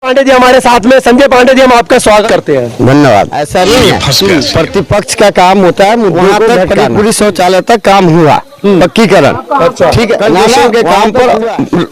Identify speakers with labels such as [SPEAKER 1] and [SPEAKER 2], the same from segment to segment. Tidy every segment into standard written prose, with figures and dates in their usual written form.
[SPEAKER 1] पांडे जी हमारे साथ में। संजय पांडे जी, हम आपका स्वागत करते हैं।
[SPEAKER 2] धन्यवाद। ऐसा नहीं है, प्रतिपक्ष का काम होता है वहाँ तक पूरी शौचालय तक काम हुआ, पक्कीकरण, ठीक है, नालियों के काम पर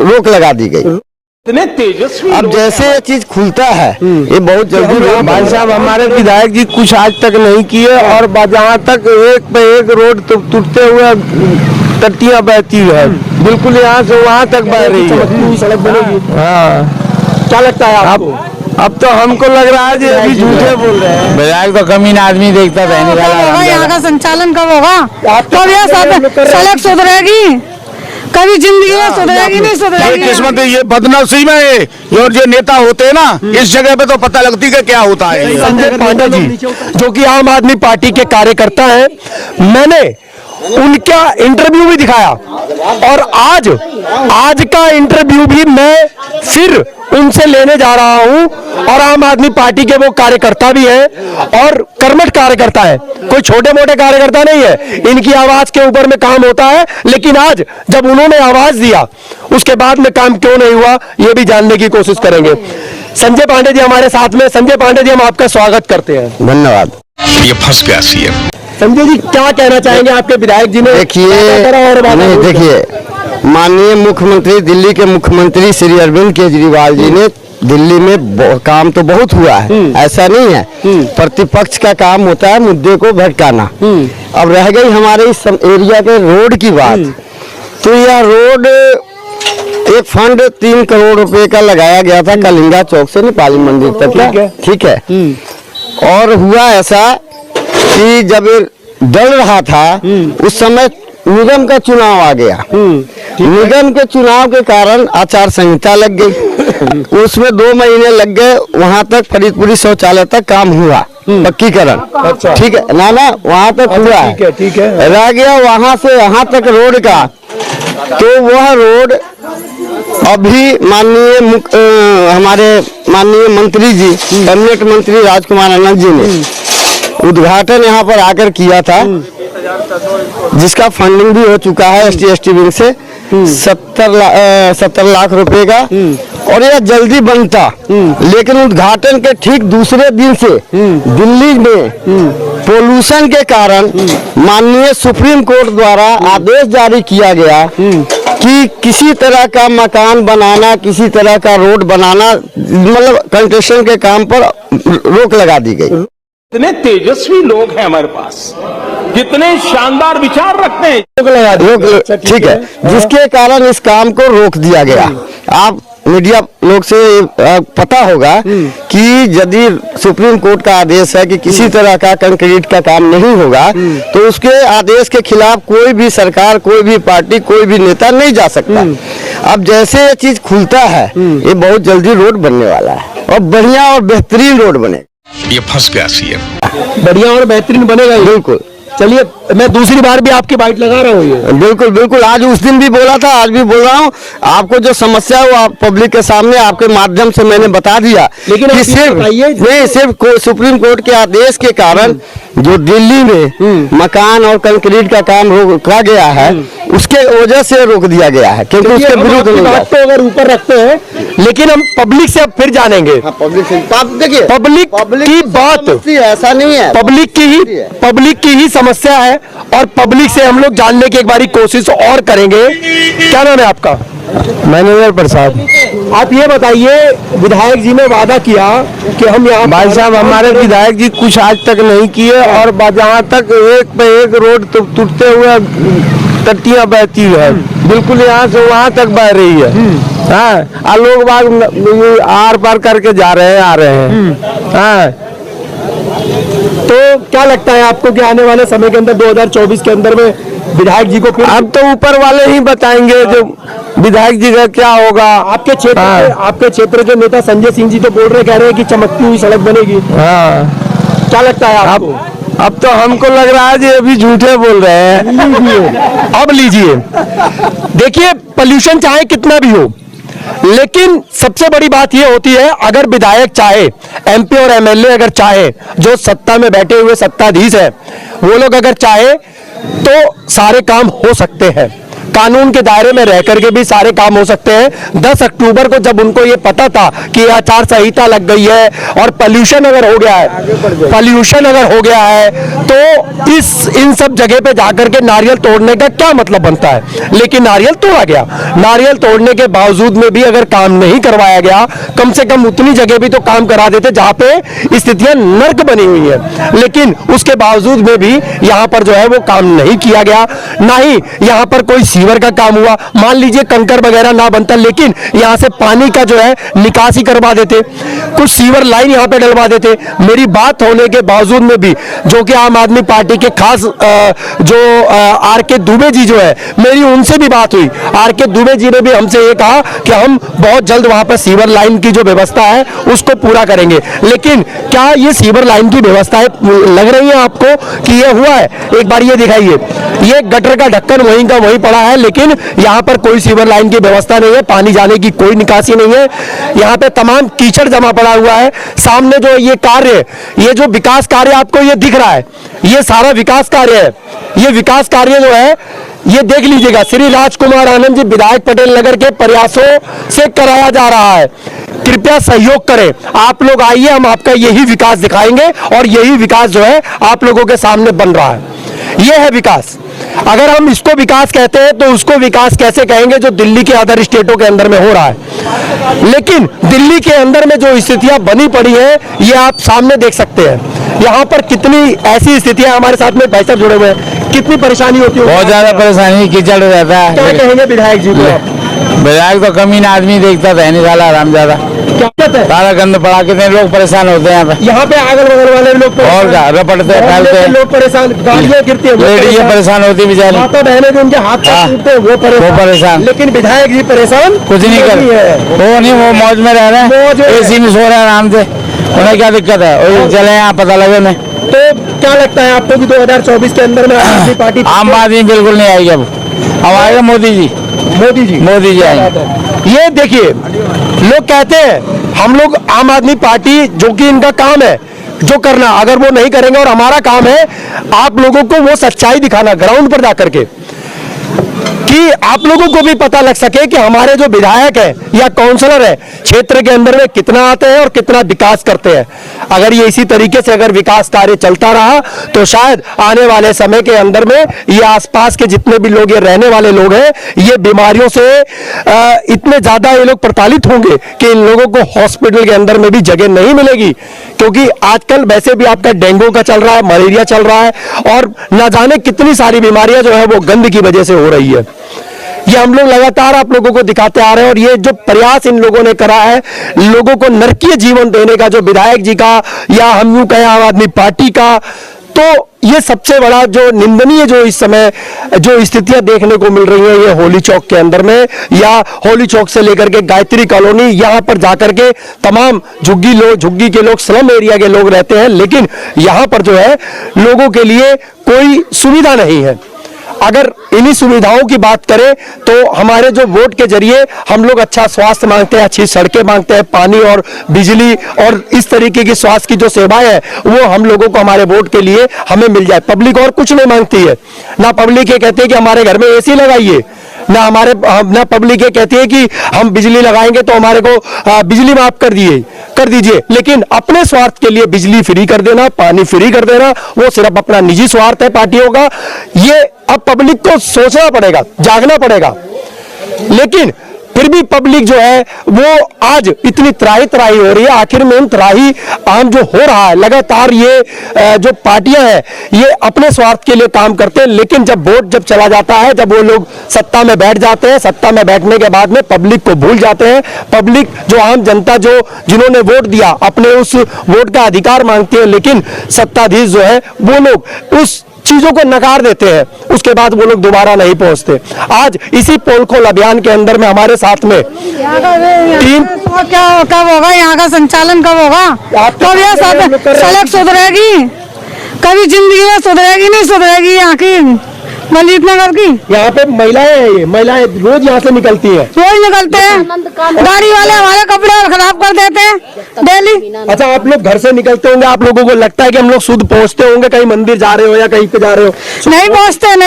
[SPEAKER 2] रोक लगा दी गई।
[SPEAKER 3] इतने तेजस्वी
[SPEAKER 2] अब जैसे ये चीज खुलता है ये बहुत जल्दी।
[SPEAKER 4] भाई साहब, हमारे विधायक जी कुछ आज तक नहीं किए और जहाँ तक एक पे एक रोड टूटते हुए टट्टियां बहती है, बिल्कुल यहाँ से वहाँ तक बह रही है।
[SPEAKER 1] सड़क बनेगी।
[SPEAKER 4] हाँ,
[SPEAKER 1] क्या लगता है आपको?
[SPEAKER 4] अब तो हमको लग रहा है जी अभी झूठे बोल रहे हैं। विधायक तो कमीन आदमी देखता रहने वाला।
[SPEAKER 5] यहाँ का संचालन कब होगा? कब यह सड़क सुधरेगी? कभी जिंदगी में सुधरेगी नहीं सुधरेगी।
[SPEAKER 3] किस्मत ये बदनसीब है और जो नेता होते हैं ना, इस जगह पे तो पता लगती है क्या होता है।
[SPEAKER 1] संजय पांडे जी जो कि आम आदमी पार्टी के कार्यकर्ता हैं, मैंने उनका इंटरव्यू भी दिखाया और आज का इंटरव्यू भी मैं फिर उनसे लेने जा रहा हूं। और आम आदमी पार्टी के वो कार्यकर्ता भी हैं और कर्मठ कार्यकर्ता है, कोई छोटे मोटे कार्यकर्ता नहीं है। इनकी आवाज के ऊपर में काम होता है, लेकिन आज जब उन्होंने आवाज दिया उसके बाद में काम क्यों नहीं हुआ ये भी जानने की कोशिश करेंगे। संजय पांडे जी हमारे साथ में। संजय पांडे जी, हम आपका स्वागत करते हैं।
[SPEAKER 2] धन्यवाद।
[SPEAKER 3] ये फंस गया सीएम।
[SPEAKER 1] संजय जी, क्या कहना चाहेंगे? आपके विधायक जी ने
[SPEAKER 2] देखिए, माननीय मुख्यमंत्री, दिल्ली के मुख्यमंत्री श्री अरविंद केजरीवाल जी ने दिल्ली में काम तो बहुत हुआ है, ऐसा नहीं है। प्रतिपक्ष का काम होता है मुद्दे को भटकाना। अब रह गई हमारे इस एरिया के रोड की बात, तो यह रोड एक फंड 3 करोड़ रुपए का लगाया गया था कलिंगा चौक से नेपाली मंदिर तक, ठीक है। और हुआ ऐसा कि जब डल रहा था उस समय निगम का चुनाव आ गया। निगम के चुनाव के कारण आचार संहिता लग गई। उसमें 2 महीने लग गए, वहां तक फरीदपुरी शौचालय तक काम हुआ, पक्कीकरण, ठीक है ना, वहां तक हुआ,
[SPEAKER 1] ठीक है।
[SPEAKER 2] रह गया वहां से यहाँ तक रोड का। तो वह रोड अभी हमारे माननीय मंत्री जी, कैबिनेट मंत्री राजकुमार आनंद जी ने उद्घाटन यहाँ पर आकर किया था, जिसका फंडिंग भी हो चुका है एसटी विंग से 70 लाख रुपए का, और यह जल्दी बनता। लेकिन उद्घाटन के ठीक दूसरे दिन से दिल्ली में पोल्यूशन के कारण माननीय सुप्रीम कोर्ट द्वारा आदेश जारी किया गया कि किसी तरह का मकान बनाना, किसी तरह का रोड बनाना, मतलब कंस्ट्रक्शन के काम पर रोक लगा दी गई।
[SPEAKER 3] इतने तेजस्वी लोग हैं हमारे पास, कितने शानदार विचार रखते हैं,
[SPEAKER 2] ठीक है, जिसके कारण इस काम को रोक दिया गया। आप मीडिया लोग से पता होगा कि यदि सुप्रीम कोर्ट का आदेश है कि किसी तरह का कंक्रीट का काम नहीं होगा, तो उसके आदेश के खिलाफ कोई भी सरकार, कोई भी पार्टी, कोई भी नेता नहीं जा सकता। अब जैसे ये चीज खुलता है ये बहुत जल्दी रोड बनने वाला है और बढ़िया और बेहतरीन रोड बने।
[SPEAKER 3] ये फंस गया सीएम।
[SPEAKER 1] बढ़िया और बेहतरीन बनेगा,
[SPEAKER 2] बिल्कुल।
[SPEAKER 1] चलिए, मैं दूसरी बार भी आपकी बाइट लगा रहा हूँ।
[SPEAKER 2] बिल्कुल बिल्कुल, आज उस दिन भी बोला था, आज भी बोल रहा हूँ। आपको जो समस्या है वो आप पब्लिक के सामने आपके माध्यम से मैंने बता दिया।
[SPEAKER 1] लेकिन
[SPEAKER 2] कि सिर्फ सुप्रीम कोर्ट के आदेश के कारण जो दिल्ली में मकान और कंक्रीट का काम रोका गया है, उसके वजह से रोक दिया गया है, क्योंकि उसके विरुद्ध
[SPEAKER 1] तो अगर ऊपर रखते हैं, लेकिन हम पब्लिक से अब फिर जानेंगे।
[SPEAKER 2] पब्लिक से देखिए,
[SPEAKER 1] पब्लिक की बात
[SPEAKER 2] ऐसा नहीं है,
[SPEAKER 1] पब्लिक की ही समस्या है और पब्लिक से हम लोग जानने की एक बारी कोशिश और करेंगे। क्या नाम है आपका?
[SPEAKER 4] मैनेजर प्रसाद।
[SPEAKER 1] आप ये बताइए, विधायक जी ने वादा किया कि हम यहाँ।
[SPEAKER 4] भाई साहब, हमारे विधायक जी कुछ आज तक नहीं किए और जहाँ तक एक पे एक रोड टूटते हुए टट्टियां बहती है, बिल्कुल यहाँ से वहाँ तक बह रही है। हाँ, लोग बाग आर पार करके जा रहे हैं, आ रहे हैं। हाँ,
[SPEAKER 1] तो क्या लगता है आपको कि आने वाले समय के अंदर 2024 के अंदर में विधायक जी को फिर?
[SPEAKER 4] अब तो ऊपर वाले ही बताएंगे जो विधायक जी का क्या होगा।
[SPEAKER 1] आपके क्षेत्र के नेता संजय सिंह जी तो बोल रहे, कह रहे हैं कि चमकती हुई सड़क बनेगी।
[SPEAKER 4] हाँ,
[SPEAKER 1] क्या लगता है आपको?
[SPEAKER 4] अब तो हमको लग रहा है जी अभी झूठे बोल रहे हैं।
[SPEAKER 1] अब लीजिए, देखिए, पोल्यूशन चाहे कितना भी हो, लेकिन सबसे बड़ी बात यह होती है, अगर विधायक चाहे, एमपी और एमएलए अगर चाहे, जो सत्ता में बैठे हुए सत्ताधीश है, वो लोग अगर चाहे तो सारे काम हो सकते हैं। कानून के दायरे में रह करके भी सारे काम हो सकते हैं। 10 अक्टूबर को जब उनको ये पता था कि आचार संहिता लग गई है और पॉल्यूशन अगर हो गया है तो इन सब जगह पे जाकर के नारियल तोड़ने का क्या मतलब बनता है। लेकिन नारियल तोड़ा गया। नारियल तोड़ने के बावजूद में भी अगर काम नहीं करवाया गया, कम से कम उतनी जगह भी तो काम करा देते जहां पे स्थितियां नर्क बनी हुई है। लेकिन उसके बावजूद में भी यहां पर जो है वो काम नहीं किया गया, ना ही यहां पर कोई सीवर का काम हुआ। मान लीजिए कंकर वगैरह ना बनता, लेकिन यहां से पानी का जो है निकासी करवा देते, कुछ सीवर लाइन यहां पे डलवा देते। मेरी बात होने के बावजूद में भी, जो कि आम आदमी पार्टी के खास जो आर के दुबे जी जो है, मेरी उनसे भी बात हुई। आर के दुबे जी ने भी हमसे ये कहा कि हम बहुत जल्द वहां पर सीवर लाइन की जो व्यवस्था है उसको पूरा करेंगे। लेकिन क्या ये सीवर लाइन की व्यवस्थाएं लग रही है आपको कि ये हुआ है? एक बार ये दिखाइए, ये गटर का ढक्कन वहीं का वहीं पड़ा है, लेकिन यहाँ पर कोई सीवर लाइन की व्यवस्था नहीं है, पानी जाने की कोई निकासी नहीं है। यहाँ पे तमाम कीचड़ जमा पड़ा हुआ है। सामने जो ये कार्य, ये जो विकास कार्य आपको ये दिख रहा है, ये सारा विकास कार्य है। ये विकास कार्य जो है ये देख लीजिएगा, श्री राजकुमार आनंद जी विधायक पटेल नगर के प्रयासों से कराया जा रहा है। कृपया सहयोग करें, आप लोग आइए, हम आपका यही विकास दिखाएंगे और यही विकास जो है आप लोगों के सामने बन रहा है। ये है विकास। अगर हम इसको विकास कहते हैं तो उसको विकास कैसे कहेंगे जो दिल्ली के अदर स्टेटों के अंदर में हो रहा है। लेकिन दिल्ली के अंदर में जो स्थितियां बनी पड़ी है ये आप सामने देख सकते हैं। यहाँ पर कितनी ऐसी स्थितियां, हमारे साथ में भाई साहब जुड़े हुए हैं, कितनी परेशानी होती है।
[SPEAKER 4] बहुत ज्यादा परेशानी, कीचड़ रहता है।
[SPEAKER 1] क्या कहेंगे विधायक जी को?
[SPEAKER 4] विधायक तो कमी ना आदमी देखता था नहीं, साला आराम ज्यादा सारा गंद पड़ा, कितने लोग परेशान होते हैं
[SPEAKER 1] यहाँ पे अगल बगल वाले लोग
[SPEAKER 4] और क्या रपटते हैं,
[SPEAKER 1] लोग परेशान, गाड़ियाँ गिरती है,
[SPEAKER 4] लेडीज परेशान होती बेचारी,
[SPEAKER 1] माता बहने भी उनके हाथ टूटते हैं, वो परेशान। लेकिन विधायक जी परेशान
[SPEAKER 4] कुछ नहीं कर वो नहीं, वो मौज में रह रहे हैं, एसी में सो रहे हैं आराम से, उन्हें क्या दिक्कत है। और चले यहाँ पता लगे उन्हें।
[SPEAKER 1] तो क्या लगता है आपको कि 2024 के अंदर में आम आदमी पार्टी,
[SPEAKER 4] आम आदमी बिल्कुल नहीं आएगी, अब आएगा मोदी जी आएंगे।
[SPEAKER 1] ये देखिए, लोग कहते हैं हम लोग आम आदमी पार्टी, जो कि इनका काम है जो करना, अगर वो नहीं करेंगे, और हमारा काम है आप लोगों को वो सच्चाई दिखाना ग्राउंड पर जाकर के, कि आप लोगों को भी पता लग सके कि हमारे जो विधायक है या काउंसलर है क्षेत्र के अंदर में कितना आते हैं और कितना विकास करते हैं। अगर ये इसी तरीके से अगर विकास कार्य चलता रहा तो शायद आने वाले समय के अंदर में ये आसपास के जितने भी लोग, ये रहने वाले लोग हैं, ये बीमारियों से इतने ज्यादा ये लोग प्रताड़ित होंगे कि इन लोगों को हॉस्पिटल के अंदर में भी जगह नहीं मिलेगी। क्योंकि आजकल वैसे भी आपका डेंगू का चल रहा है, मलेरिया चल रहा है, और न जाने कितनी सारी बीमारियां जो है वो गंद की वजह से हो रही है। ये हम लोग लगातार आप लोगों को दिखाते आ रहे हैं, और ये जो प्रयास इन लोगों ने करा है लोगों को नरकीय जीवन देने का, जो विधायक जी का या हम यूं कहें आम आदमी पार्टी का, तो ये सबसे बड़ा जो निंदनीय जो इस समय जो स्थितियां देखने को मिल रही हैं ये होली चौक के अंदर में, या होली चौक से लेकर के गायत्री कॉलोनी, यहाँ पर जाकर के तमाम झुग्गी के लोग, स्लम एरिया के लोग रहते हैं, लेकिन यहाँ पर जो है लोगों के लिए कोई सुविधा नहीं है। अगर इन्हीं सुविधाओं की बात करें तो हमारे जो वोट के जरिए हम लोग अच्छा स्वास्थ्य मांगते हैं, अच्छी सड़कें मांगते हैं, पानी और बिजली और इस तरीके की स्वास्थ्य की जो सेवाएं हैं वो हम लोगों को हमारे वोट के लिए हमें मिल जाए। पब्लिक और कुछ नहीं मांगती है। ना पब्लिक ये कहती है कि हमारे घर में एसी लगाइए, ना पब्लिक ये कहती है कि हम बिजली लगाएंगे तो हमारे को बिजली माफ कर दीजिए। लेकिन अपने स्वार्थ के लिए बिजली फ्री कर देना, पानी फ्री कर देना, वो सिर्फ अपना निजी स्वार्थ है पार्टियों का। ये अब पब्लिक को सोचना पड़ेगा, जागना पड़ेगा। लेकिन फिर भी पब्लिक जो है वो आज इतनी त्राही हो रही है। आखिर में त्राही आम जो हो रहा है, लगातार ये जो पार्टियां हैं ये अपने स्वार्थ के लिए काम करते हैं, लेकिन जब वोट जब चला जाता है, जब वो लोग सत्ता में बैठ जाते हैं, सत्ता में बैठने के बाद में पब्लिक को भूल जाते हैं। पब्लिक जो आम जनता जो जिन्होंने वोट दिया अपने उस वोट का अधिकार मांगती है, लेकिन सत्ताधीश जो है वो लोग उस चीजों को नकार देते हैं, उसके बाद वो लोग दोबारा नहीं पहुंचते। आज इसी पोल खोल अभियान के अंदर में हमारे साथ में टीम,
[SPEAKER 5] क्या कब होगा यहाँ का संचालन, कब होगा, कब यह सड़क सुधरेगी, कभी जिंदगी में सुधरेगी नहीं सुधरेगी यहाँ की, गंजीत नगर की।
[SPEAKER 1] यहाँ पे महिलाएं हैं, ये महिलाएं रोज यहाँ से निकलती हैं।
[SPEAKER 5] रोज निकलते हैं, गाड़ी वाले हमारे कपड़े और खराब कर देते हैं डेली।
[SPEAKER 1] अच्छा, आप लोग घर से निकलते होंगे, आप लोगों को लगता है कि हम लोग शुद्ध पहुँचते होंगे, कहीं मंदिर जा रहे हो या कहीं पे जा रहे हो?
[SPEAKER 5] नहीं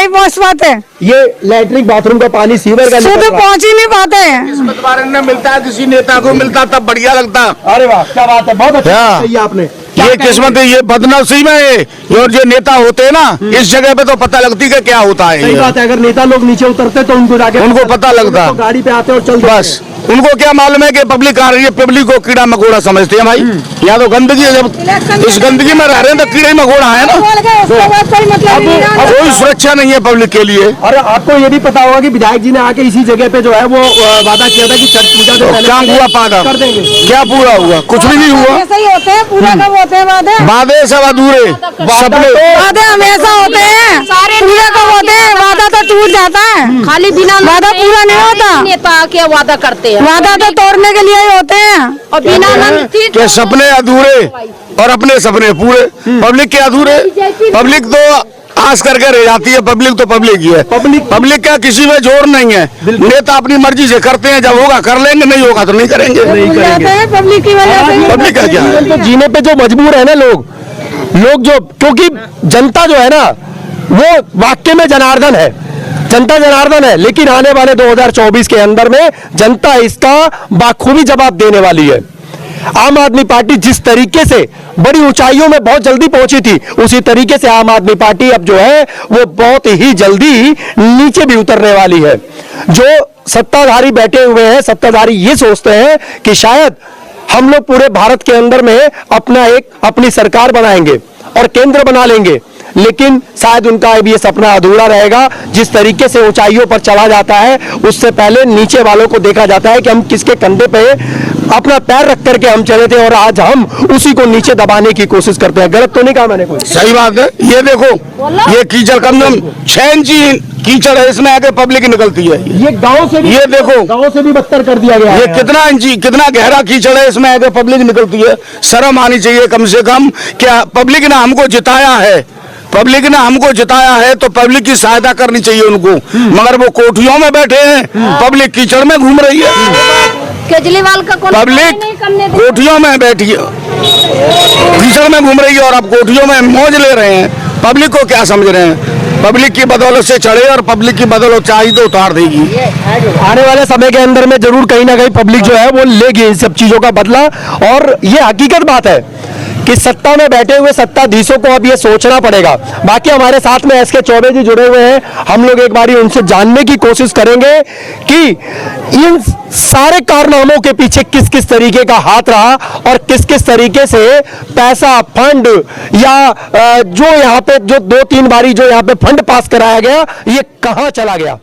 [SPEAKER 5] पहुँच पाते।
[SPEAKER 1] ये लैट्रिन बाथरूम का पानी सीवर का
[SPEAKER 5] शुद्ध पहुँच ही नहीं पाते।
[SPEAKER 6] मिलता है, किसी नेता को मिलता तब बढ़िया लगता।
[SPEAKER 1] अरे वाह, क्या बात है, बहुत अच्छा कही आपने।
[SPEAKER 6] ये किस्मत है, ये बदनसीब है। और जो नेता होते हैं ना, इस जगह पे तो पता लगती है क्या होता है।
[SPEAKER 1] सही बात है, अगर नेता लोग नीचे उतरते तो उनको जाके
[SPEAKER 6] उनको पता लगता।
[SPEAKER 1] तो गाड़ी पे आते और चल
[SPEAKER 6] बस उनको क्या मालूम है कि पब्लिक आ रही है, पब्लिक को कीड़ा मकोड़ा समझते हैं भाई। यहाँ तो गंदगी है, जब इस गंदगी में रह रहे हैं तो कीड़े मकोड़ा है ना। कोई सुरक्षा नहीं है पब्लिक के लिए।
[SPEAKER 1] और आपको ये भी पता होगा कि विधायक जी ने आके इसी जगह पे जो है वो वादा किया था कि छठ पूजा से पहले
[SPEAKER 6] क्या हुआ पादा
[SPEAKER 1] कर देंगे।
[SPEAKER 6] क्या पूरा हुआ? कुछ भी नहीं हुआ।
[SPEAKER 5] ऐसे ही होते हैं, पूरे कब होते हैं वादे?
[SPEAKER 6] वादे सब अधूरे सपने।
[SPEAKER 5] वादे हमेशा होते हैं, पूरे कब होते हैं? वादा तो टूट जाता है,
[SPEAKER 7] खाली बिना
[SPEAKER 5] वादा पूरा नहीं होता।
[SPEAKER 7] नेता के वादा करते हैं,
[SPEAKER 5] वादा तो तोड़ने के लिए ही होते हैं।
[SPEAKER 7] और बिना
[SPEAKER 6] के सपने अधूरे और अपने सपने पूरे। पब्लिक के अधूरे। पब्लिक तो आस करके रह जाती है। पब्लिक तो पब्लिक ही है। पब्लिक का किसी में जोर नहीं है। नेता अपनी मर्जी से करते हैं, जब होगा कर लेंगे, नहीं होगा तो नहीं करेंगे।
[SPEAKER 5] पब्लिक की वजह से।
[SPEAKER 6] पब्लिक का क्या है?
[SPEAKER 1] तो जीने पे जो मजबूर है ना लोग जो, क्योंकि जनता जो है ना वो वाकई में जनार्दन है, जनता जनार्दन है। लेकिन आने वाले 2024 के अंदर में जनता इसका बाखूबी जवाब देने वाली है। आम आदमी पार्टी जिस तरीके से बड़ी ऊंचाइयों में बहुत जल्दी पहुंची थी, उसी तरीके से आम आदमी पार्टी अब जो है वो बहुत ही जल्दी नीचे भी उतरने वाली है। जो सत्ताधारी बैठे हुए हैं, सत्ताधारी ये सोचते हैं कि शायद हम लोग पूरे भारत के अंदर में अपनी सरकार बनाएंगे और केंद्र बना लेंगे, लेकिन शायद उनका अब ये सपना अधूरा रहेगा। जिस तरीके से ऊंचाइयों पर चढ़ा जाता है, उससे पहले नीचे वालों को देखा जाता है कि हम किसके कंधे पे अपना पैर रख करके हम चले थे और आज हम उसी को नीचे दबाने की कोशिश करते हैं। गलत तो नहीं कहा मैंने? कोई
[SPEAKER 6] सही बात है। ये देखो, ये कीचड़ कम से कम 6 इंची कीचड़ है, इसमें आके पब्लिक निकलती है।
[SPEAKER 1] ये गांव से भी,
[SPEAKER 6] ये देखो,
[SPEAKER 1] गांव से भी बदतर कर दिया गया है।
[SPEAKER 6] ये कितना इंची, कितना गहरा कीचड़ है, इसमें आके पब्लिक निकलती है। शर्म आनी चाहिए कम से कम। क्या पब्लिक ने हमको जिताया है, पब्लिक ने हमको जिताया है तो पब्लिक की सहायता करनी चाहिए उनको। मगर वो कोठियों में बैठे हैं, पब्लिक कीचड़ में घूम रही है।
[SPEAKER 7] केजरीवाल का
[SPEAKER 6] पब्लिक कोठियों में बैठी है, कीचड़ में घूम रही है और अब कोठियों में मौज ले रहे हैं। पब्लिक को क्या समझ रहे हैं? पब्लिक की बदौलत से चढ़े और पब्लिक की बदौलत चाहिए तो उतार देगी।
[SPEAKER 1] आने वाले समय के अंदर में जरूर कहीं ना कहीं पब्लिक जो है वो लेगी इन सब चीजों का बदला। और ये हकीकत बात है कि सत्ता में बैठे हुए सत्ताधीशों को अब ये सोचना पड़ेगा। बाकी हमारे साथ में एसके चौबे जी जुड़े हुए हैं, हम लोग एक बारी उनसे जानने की कोशिश करेंगे कि इन सारे कारनामों के पीछे किस किस तरीके का हाथ रहा और किस किस तरीके से पैसा, फंड या जो यहाँ पे जो 2-3 बारी जो यहाँ पे फंड पास कराया गया, ये कहाँ चला गया।